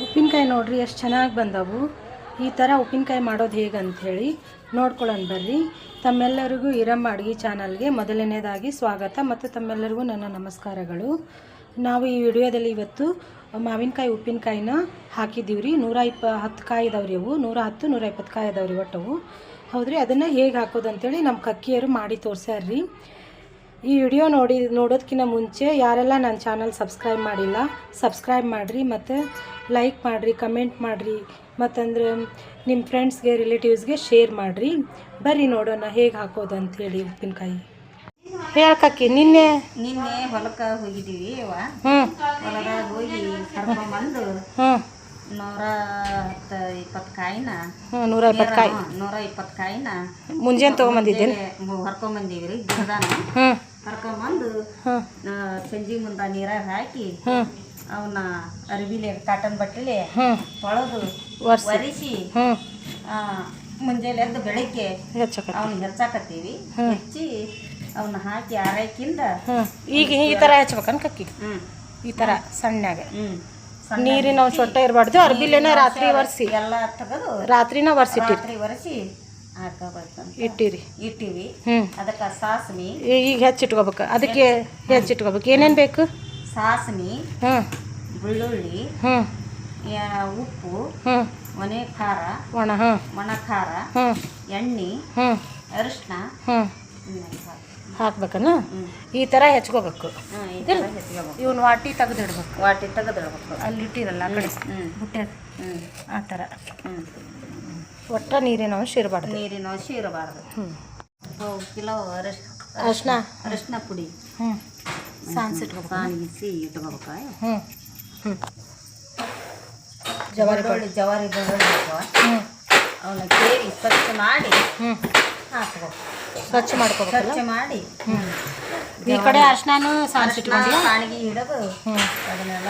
ಉಪ್ಪಿನಕಾಯಿ ನೋಡ್ರಿ ಎಷ್ಟು ಚೆನ್ನಾಗಿ ಬಂದವು. ಈ ಥರ ಉಪ್ಪಿನಕಾಯಿ ಮಾಡೋದು ಹೇಗೆ ಅಂಥೇಳಿ ನೋಡ್ಕೊಳ್ಳೋಣ ಬರ್ರಿ. ತಮ್ಮೆಲ್ಲರಿಗೂ ಈರಮ್ಮ ಅಡುಗೆ ಚಾನಲ್ಗೆ ಮೊದಲನೇದಾಗಿ ಸ್ವಾಗತ ಮತ್ತು ತಮ್ಮೆಲ್ಲರಿಗೂ ನನ್ನ ನಮಸ್ಕಾರಗಳು. ನಾವು ಈ ವಿಡಿಯೋದಲ್ಲಿ ಇವತ್ತು ಮಾವಿನಕಾಯಿ ಉಪ್ಪಿನಕಾಯಿನ ಹಾಕಿದ್ದೀವಿ ರೀ. 110 ಕಾಯಿ ಇದಾವ್ರಿ. ಅವು 110-120 ಕಾಯಿ ಇದಾವ್ರಿ ಒಟ್ಟವು. ಹೌದ್ರಿ, ಅದನ್ನು ಹೇಗೆ ಹಾಕೋದು ಅಂತೇಳಿ ನಮ್ಮ ಕಕ್ಕಿಯರು ಮಾಡಿ ತೋರಿಸ್ಯಾರ್ರಿ. ಈ ವಿಡಿಯೋ ನೋಡೋದಕ್ಕಿಂತ ಮುಂಚೆ ಯಾರೆಲ್ಲ ನನ್ನ ಚಾನಲ್ ಸಬ್ಸ್ಕ್ರೈಬ್ ಮಾಡಿಲ್ಲ ಸಬ್ಸ್ಕ್ರೈಬ್ ಮಾಡಿರಿ, ಮತ್ತು ಲೈಕ್ ಮಾಡಿರಿ, ಕಮೆಂಟ್ ಮಾಡಿರಿ, ಮತ್ತಂದ್ರೆ ನಿಮ್ಮ ಫ್ರೆಂಡ್ಸ್ಗೆ ರಿಲೇಟಿವ್ಸ್ಗೆ ಶೇರ್ ಮಾಡಿರಿ. ಬರ್ರಿ ನೋಡೋಣ ಹೇಗೆ ಹಾಕೋದು ಅಂಥೇಳಿ ಉಪ್ಪಿನಕಾಯಿ. ಹೇಳ್ಕಕ್ಕಿ ನಿನ್ನೆ ಹೊಲಕ್ಕೆ ಹೋಗಿದ್ದೀವಿ. ಹೊಲದಾಗ ಹೋಗಿ ಕರ್ಕೊಂಬಂದು 120 ಕಾಯಿನ 120 ಕಾಯಿನ ಮುಂಜಾನೆ ತೊಗೊಂಬಂದಿದ್ದೇನೆ, ಹರ್ಕೊಂಬಂದೀವಿ ರೀ. ಗಿಡದಾನ ಹರ್ಕೊಂಬಂದು ಸಂಜೆ ಮುಂದೆ ನೀರಾಗ ಹಾಕಿ ಅವನ್ನ ಅರಿಬಿಲೆ ಕಾಟನ್ ಬಟ್ಟೆಲಿ ತೊಳೆದು ಒರೆಸಿ ಮುಂಜಾನೆ ಎದ್ದು ಬೆಳಗ್ಗೆ ಅವನ್ನ ಹೆಚ್ಚಾಕತ್ತೀವಿ. ಹೆಚ್ಚಿ ಅವನ್ನ ಹಾಕಿ ಆರೈಕಿಂದ ಈಗ ಈ ಥರ ಹೆಚ್ಚಬೇಕನ್ ಕಕ್ಕಿ. ಈ ಥರ ಸಣ್ಣಾಗ ನೀರಿನ ಸೊಟ್ಟ ಇರಬಾರ್ದು. ಅರ್ಬಿಲೇನ ರಾತ್ರಿ ಒರೆಸಿ ಎಲ್ಲ ತೆಗೆದು ರಾತ್ರಿನ ಒರೆಸಿ ಇಟ್ಟಿವಿ. ಅದಕ್ಕೆ ಸಾಸ್ಮಿ ಈಗ ಹೆಚ್ಚಿಟ್ಕೋಬೇಕು. ಅದಕ್ಕೆ ಹೆಚ್ಚಿಟ್ಕೋಬೇಕು. ಏನೇನು ಬೇಕು? ಸಾಸ್ಮಿ, ಬೆಳ್ಳುಳ್ಳಿ, ಉಪ್ಪು, ಒಣ ಖಾರ, ಎಣ್ಣೆ, ಅರಿಶಿನ ಹಾಕ್ಬೇಕನ್ನ. ಈ ಥರ ಹೆಚ್ಕೋಬೇಕು. ಇವನ್ ವಾಟಿ ತೆಗೆದಿಡ್ಬೇಕು. ಅಲ್ಲಿ ಇಟ್ಟಿರಲ್ಲ ಆ ಕಡೆ ಬುಟ್ಟೆ, ಆ ಥರ. ಒಟ್ಟ ನೀರಿನ ಅಂಶ ಇರಬಾರ್ದು. ಕಿಲೋ ಅರಿಶಿನ ಪುಡಿ ಸಾಣಿಸಿ ಇಟ್ಕೋಬೇಕು. ಜವಾರಿ ಬೆಳ್ಳುಳ್ಳಿ ಅವನ್ನ ಕೇರಿ ಸ್ವಚ್ಛ ಮಾಡಿ ಹಾಕ್ಬೇಕು. ಸ್ವಚ್ಛ ಮಾಡಿ ಈ ಕಡೆ ಅರ್ಶಿನ ಸಾಣಿಸಿಟ್ಕೊಂಡು ಸಾಣಿಗೆ ಹಿಡಿದು ಅದನ್ನೆಲ್ಲ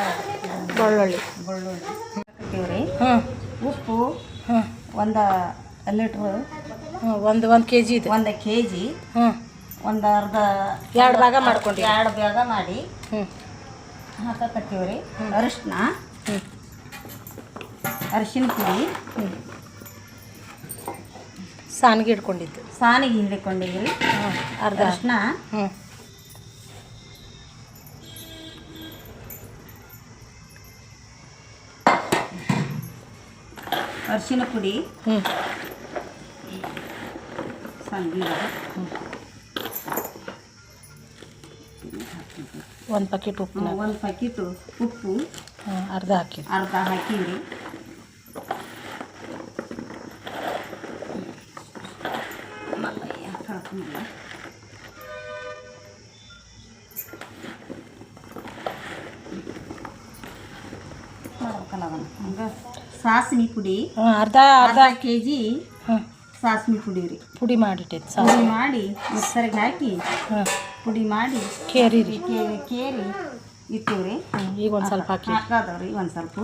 ಬೆಳ್ಳುಳ್ಳಿ ಹಾಕ್ತೀವ್ರಿ. ಉಪ್ಪು 1 ಲೀಟ್ರ್, 1 ಕೆಜಿ ಇದೆ. 1 ಕೆಜಿ, ಒಂದು ಅರ್ಧ 2 ಭಾಗ ಮಾಡ್ಕೊಂಡು 2 ಭಾಗ ಮಾಡಿ ಹಾಕಕತ್ತೀವ್ರಿ. ಅರಿಶಿನ ಪುಡಿ ಸಾನಿಗೆ ಹಿಡ್ಕೊಂಡಿದ್ದೀವಿ. ಅರ್ಧ ಅರಿಶಿನ, ಅರಿಶಿನ ಪುಡಿ, ಒಂದು ಪ್ಯಾಕೆಟ್ ಉಪ್ಪು ಅರ್ಧ ಹಾಕಿವ್ರಿ. ಸಾಸಿವೆ ಪುಡಿ ಅರ್ಧ ಕೆಜಿ ಸಾಸಿವೆ ಪುಡಿ ರೀ. ಪುಡಿ ಮಾಡಿಟ್ಟೈತೆ. ಪುಡಿ ಮಾಡಿ ಮಿಕ್ಸರ್ಗೆ ಹಾಕಿ ಪುಡಿ ಮಾಡಿ ಕೇರಿ ಇಟ್ಟಿವ್ರಿ. ಈಗ ಒಂದು ಸ್ವಲ್ಪ ಹಾಕೋದವ್ರಿ. ಒಂದು ಸ್ವಲ್ಪ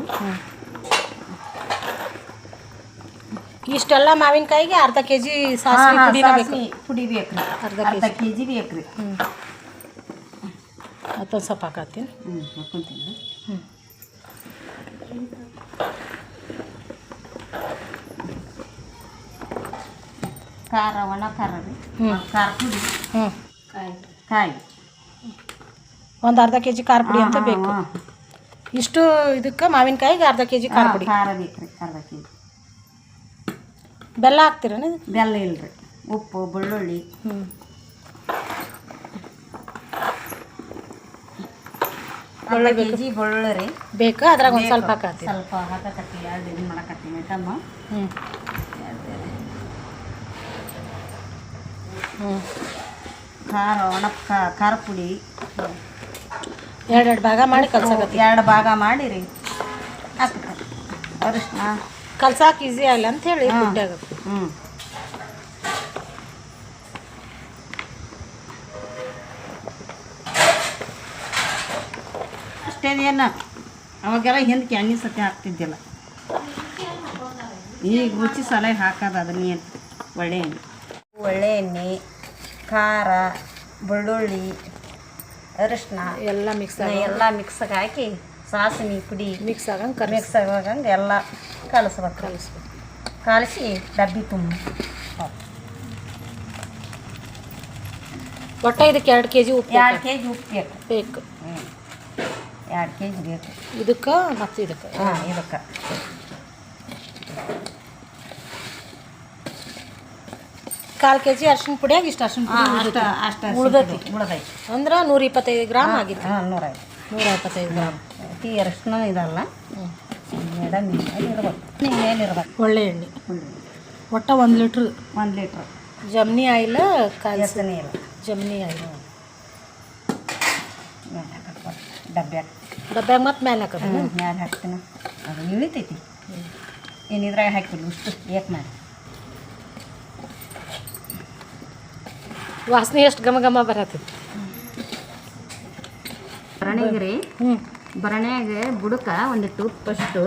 ಇಷ್ಟೆಲ್ಲ ಮಾವಿನಕಾಯಿಗೆ ಅರ್ಧ ಕೆಜಿ ಸಾಸಿವೆ ಪುಡಿ ಬೇಕ್ರಿ. ಅರ್ಧ ಕೆಜಿ ಬೇಕ್ರಿ. ಮತ್ತೊಂದು ಸ್ವಲ್ಪ ಹಾಕತ್ತೀನಿ. ಹಾಕೊಂತೀನಿ. ಖಾರ, ಒಣ ಖಾರ ರೀ. ಖಾರ ಪುಡಿ, ಕಾಯಿ ಒಂದು ಅರ್ಧ ಕೆಜಿ ಖಾರ ಪುಡಿ ಅಂತ ಬೇಕು. ಇಷ್ಟು ಇದಕ್ಕೆ ಮಾವಿನಕಾಯಿಗೆ ಅರ್ಧ ಕೆಜಿ ಖಾರ ಪುಡಿ. ಖಾರ ಬೇಕ್ರಿ. ಅರ್ಧ ಕೆಜಿ. ಬೆಲ್ಲ ಹಾಕ್ತೀರೇನ? ಬೆಲ್ಲ ಇಲ್ರಿ. ಉಪ್ಪು, ಬೆಳ್ಳುಳ್ಳಿ, ಅರ್ಧ ಕೆಜಿ ಬೆಳ್ಳುಳ್ಳಿ ರೀ ಬೇಕು. ಅದ್ರಾಗ ಒಂದು ಸ್ವಲ್ಪ ಹಾಕತ್ತೀನಿ. ಸ್ವಲ್ಪ ಹಾಕಕತ್ತೀವಿ. 2 ಇದು ಮಾಡಕತ್ತೀನಿ ಐಟಮ್. ಖಾರ, ಒಣ ಖಾರ ಪುಡಿ 2 ಭಾಗ ಮಾಡಿ ಕಲ್ಸಕತ್ತೀನಿ. 2 ಭಾಗ ಮಾಡಿರಿ ಹಾಕ್ಬೇಕು. ಅರಿಶಿನ ಕಲ್ಸಾಕ ಈಸಿ ಆಗಲ್ಲ ಅಂತ ಹೇಳಿ ಗುಡ್ಡಾಗ. ಅಷ್ಟೇನೇನು ಅವಾಗೆಲ್ಲ ಹಿಂದಕ್ಕೆ ಎಣ್ಣೆ ಸತಿ ಹಾಕ್ತಿದ್ದಿಲ್ಲ. ಈಗ ರುಚಿ ಸಲಹೆ ಹಾಕೋದು ಅದನ್ನೇ ಒಳ್ಳೆ ಎಣ್ಣೆ, ಖಾರ, ಬೆಳ್ಳುಳ್ಳಿ, ಅರಿಶಿನ ಎಲ್ಲ ಮಿಕ್ಸಾಗಿ ಹಾಕಿ ಸಾಸಿವೆ ಪುಡಿ ಮಿಕ್ಸ್ ಆಗಂಗೆ ಮಿಕ್ಸ್ ಆಗಂಗೆ ಎಲ್ಲ ಕಲಿಸ್ಬೇಕು. ಕಲಿಸಿ ಡಬ್ಬಿ ತುಂಬ ಒಟ್ಟು ಇದಕ್ಕೆ 2 kg ಉಪ್ಪು 2 kg ಉಪ್ಪು ಬೇಕು. 2 kg ಬೇಕು ಇದಕ್ಕೆ ಮತ್ತು ಇದಕ್ಕೆ. ಇದಕ್ಕೆ 1/4 kg ಅರ್ಶಿನ ಪುಡಿಯಾಗ ಇಷ್ಟು ಅರ್ಶಿನ ಪುಡಿ ಅಷ್ಟು ಉಳ್ದೈತಿ. ಅಂದ್ರೆ 125 ಗ್ರಾಮ್ ಆಗಿತ್ತು. 125 ಗ್ರಾಮ್. ಟೀ ಅರಶಿನ ಇದಲ್ಲ, ಮೇಡಮ್ ಇರ್ಬೇಕು, ಮೇಲಿರ್ಬೇಕು. ಒಳ್ಳೆ ಎಣ್ಣೆ ಒಟ್ಟು 1 ಲೀಟ್ರ್ 1 ಲೀಟ್ರ್ ಜಮ್ನಿ ಆಯಿಲ್ ಕಾಯಿಸಿ ನೀರು ಜಮ್ನಿ ಆಯಿಲ್ ಮೇಲೆ ಹಾಕಬೇಕು. ಡಬ್ಬ್ಯಾಗ ಮತ್ತು ಮೇಲೆ ಹಾಕೋದು. ಮ್ಯಾಲೆ ಹಾಕ್ತೀನಿ, ಅದು ಇಳಿತೈತಿ. ಏನಿದ್ರಾಗ ಹಾಕಿಲ್ಲ ಇಷ್ಟು ಏಕ್ ಮಾಡಿ. ವಾಸನೆ ಎಷ್ಟು ಘಮ ಘಮ ಬರತ್ತೈತಿ. ಭರಣಿಗೆ ರೀ, ಭರಣ್ಯಾಗ ಬುಡಕ ಒಂದಿಟ್ಟು ಫಸ್ಟು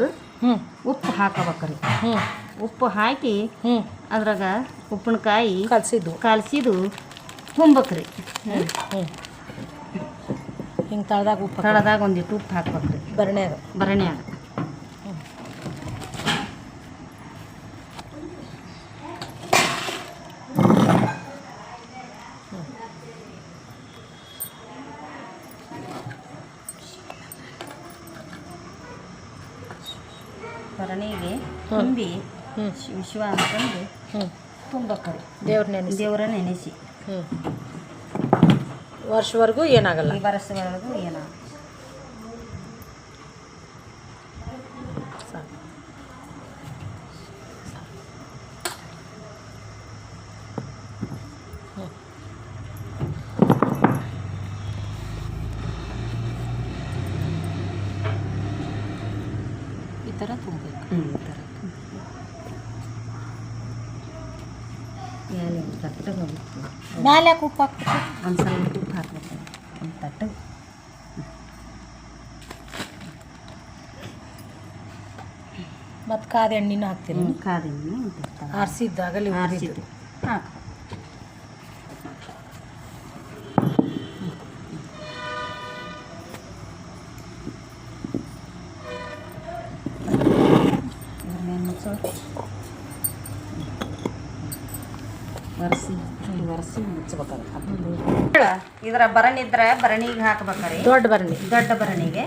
ಉಪ್ಪು ಹಾಕಬೇಕ್ರಿ. ಉಪ್ಪು ಹಾಕಿ ಅದ್ರಾಗ ಉಪ್ಪಿನಕಾಯಿ ಕಲಸಿದ್ದು ತುಂಬೇಕ್ರಿ. ಹಿಂಗೆ ತಳದಾಗ ತಳದಾಗ ಒಂದಿಟ್ಟು ಉಪ್ಪು ಹಾಕ್ಬೇಕ್ರಿ ಭರಣ್ಯಾಗ. ಭರಣಿಗೆ ತುಂಬಿ ವಿಶ್ವ ಅಂತಂದು ತುಂಬಕ್ರಿ. ದೇವ್ರ ನೆನೆಸಿ ವರ್ಷವರೆಗೂ ಏನಾಗಲ್ಲ. ಈ ವರ್ಷವರೆಗೂ ಏನಾಗಲ್ಲ. ಈ ಥರ ತುಂಬಬೇಕು. ಈ ಥರ ತಟ್ಟಗೆ ಮ್ಯಾಲೆ ಯಾಕೆ ಉಪ್ಪು ಹಾಕ್ಬೇಕು? ಒಂದು ಸ್ವಲ್ಪ ಉಪ್ಪು ಹಾಕ್ಬೇಕು ಒಂದು ತಟ್ಟಗೆ. ಮತ್ತು ಕಾದ ಎಣ್ಣೆನೂ ಹಾಕ್ತೀನಿ. ಕಾದಿನ್ನು ಆರಿಸಿದ್ದಾಗಲಿ ಆರಿಸಿದ್ದು ಹಾಕು. ಒರೆಸಿ ಮುಚ್ಚಬೇಕಾದ್ರೆ ಇದರ ಭರಣಿದ್ರೆ ಭರಣಿಗೆ ಹಾಕ್ಬೇಕ್ರಿ. ದೊಡ್ಡ ಭರಣಿಗೆ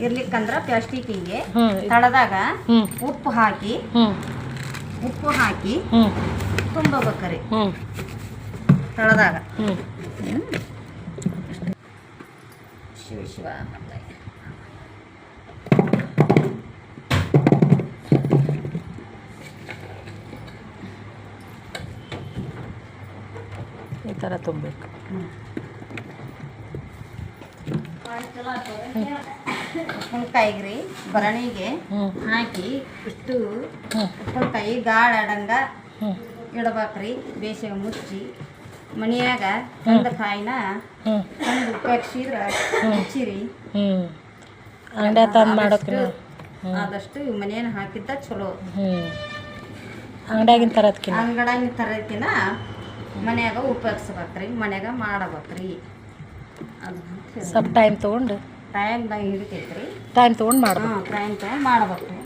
ಇರ್ಲಿಕ್ಕಂದ್ರ ಪ್ಲಾಸ್ಟಿಕ್ಕಿಗೆ ತಳದಾಗ ಉಪ್ಪು ಹಾಕಿ ತುಂಬಬೇಕ್ರಿ ತಳದಾಗ. ಶಿವ ಈ ಥರ ತುಂಬಬೇಕು. ಉಪ್ಪಿನಕಾಯಿಗೆ ರೀ ಭರಣಿಗೆ ಹಾಕಿ ಇಷ್ಟು ಉಪ್ಪಿನಕಾಯಿ ಗಾಳಾಡಂಗ ಇಡ್ಬೇಕ್ರಿ. ಬೇಸಿಗೆ ಮುಚ್ಚಿ ಮನೆಯಾಗ ತಂದ ಕಾಯಿನ ತಂದು ಉಪಯೋಗಿಸಿದ್ರೆ ಮುಚ್ಚಿರಿ. ಅಂಗಡಿ ತಂದು ಮಾಡೋಕೆ ಆದಷ್ಟು ಮನೆಯನ್ನು ಹಾಕಿದ್ದ ಚಲೋ. ಅಂಗಡಿಯಾಗಿನ ತರದ್ಕಿನ ಮನ್ಯಾಗ ಉಪಯೋಗಿಸ್ಬೇಕ್ರಿ, ಮನ್ಯಾಗ ಮಾಡಬೇಕ್ರಿ. ಅದು ಸ್ವಲ್ಪ ಟೈಮ್ ತೊಗೊಂಡು ಹಿಡಿತೈತ್ರಿ. ಟೈಮ್ ತೊಗೊಂಡು ಮಾಡ್ಬೇಕು. ಟೈಮ್ ತೊಗೊಂಡು ಮಾಡ್ಬೇಕ್ರಿ.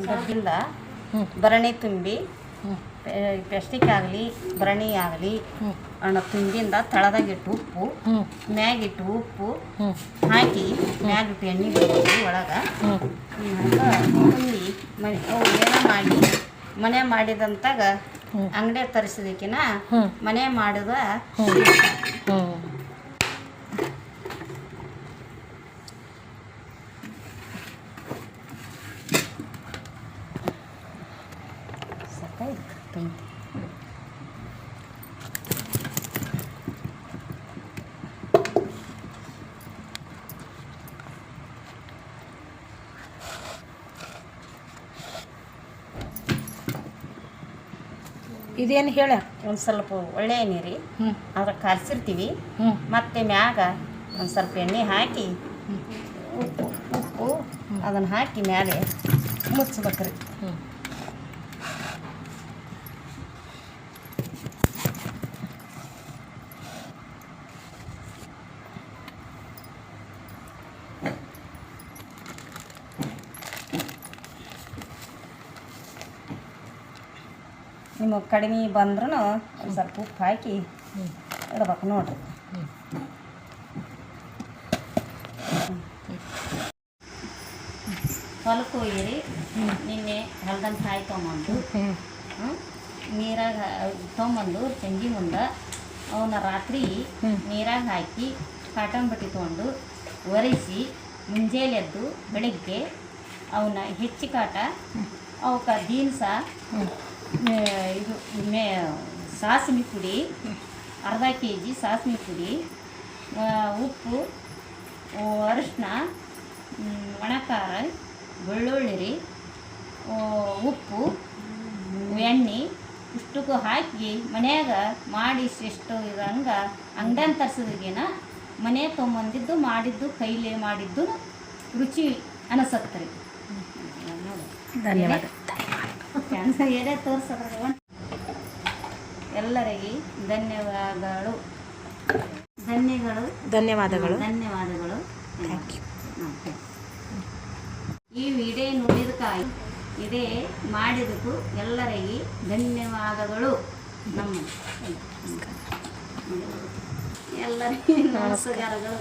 ಗಡ್ಡಿಂದ ಭರಣಿ ತುಂಬಿ ಪ್ಲಾಸ್ಟಿಕ್ ಆಗಲಿ ಭರಣಿ ಆಗಲಿ ಅಣ್ಣ ತುಂಬಿಂದ ತಳದಾಗಿಟ್ಟು ಉಪ್ಪು ಮ್ಯಾಗಿಟ್ಟು ಉಪ್ಪು ಹಾಕಿ ಮ್ಯಾಗಿಟ್ಟು ಎಣ್ಣೆ ಬಿಡ್ಬೇಕು ಒಳಗೆ. ತುಂಬಿ ಮನೆ ಏನೋ ಮಾಡಿ ಮನೆ ಮಾಡಿದಂತಾಗ ಅಂಗಡಿ ತರಿಸೋದಕ್ಕಿನ ಮನೆ ಮಾಡಿದ ಇದೇನು ಹೇಳ. ಒಂದು ಸ್ವಲ್ಪ ಒಳ್ಳೆ ಎಣ್ಣೆ ರೀ, ಹ್ಞೂ ಅದ್ರ ಕಾಯಿಸಿರ್ತೀವಿ. ಹ್ಞೂ ಮತ್ತು ಮ್ಯಾಗ ಒಂದು ಸ್ವಲ್ಪ ಎಣ್ಣೆ ಹಾಕಿ ಉಪ್ಪು ಅದನ್ನು ಹಾಕಿ ಮ್ಯಾಲೆ ಮುಚ್ಚಬೇಕ್ರಿ. ಹ್ಞೂ ನಿಮಗೆ ಕಡಿಮೆ ಬಂದ್ರೂ ಒಂದು ಸ್ವಲ್ಪ ಉಪ್ಪು ಹಾಕಿ ಇಡ್ಬೇಕು ನೋಡ್ರಿ. ಹೊಲಕ್ಕೆ ಹೋಗಿರಿ, ನಿನ್ನೆ ಹೊಲ್ದಂತ ಕಾಯಿ ತೊಗೊಂಬಂದು ನೀರಾಗ ತೊಗೊಂಬಂದು ಚಂಗಿ ಮುಂದೆ ಅವನ್ನ ರಾತ್ರಿ ನೀರಾಗ ಹಾಕಿ ಕಾಟನ್ ಬಟ್ಟೆ ತೊಗೊಂಡು ಒರೆಸಿ ಮುಂಜಾನೆ ಎದ್ದು ಬೆಳಗ್ಗೆ ಅವನ್ನ ಹೆಚ್ಚಿ ಕಾಟ ಅವಕ್ಕೆ ದೀನ್ಸ ಇದು ಸಾಸಿವೆ ಪುಡಿ ಅರ್ಧ kg ಸಾಸಿವೆ ಪುಡಿ, ಉಪ್ಪು, ಅರಿಶಿನ, ಒಣಖಾರ, ಬೆಳ್ಳುಳ್ಳಿ ರೀ, ಉಪ್ಪು, ಎಣ್ಣೆ ಇಷ್ಟಕ್ಕೂ ಹಾಕಿ ಮನ್ಯಾಗ ಮಾಡಿ ಎಷ್ಟು ಇದಂಗೆ ಅಂಗಡಿಯನ್ ತರ್ಸೋದ್ರಿಗೇನ ಮನೆ ತೊಗೊಂಬಂದಿದ್ದು ಮಾಡಿದ್ದು ಕೈಲೇ ಮಾಡಿದ್ದು ರುಚಿ ಅನಿಸತ್ತೆ ರೀ. ಧನ್ಯವಾದ. ಕ್ಯಾನ್ಸರ್ ಏನೇ ತೋರಿಸೋದ್ರ ಎಲ್ಲರಿಗೆ ಧನ್ಯವಾದಗಳು. ಧನ್ಯವಾದಗಳು. Thank you. ಈ ವಿಡಿಯೋ ನೋಡಿದಕ್ಕಾಗಿ ಇದೇ ಮಾಡಿದಕ್ಕೂ ಎಲ್ಲರಿಗೆ ಧನ್ಯವಾದಗಳು. ನಮ್ಮ ಎಲ್ಲರಿಗೆ ನಮಸ್ಕಾರಗಳು.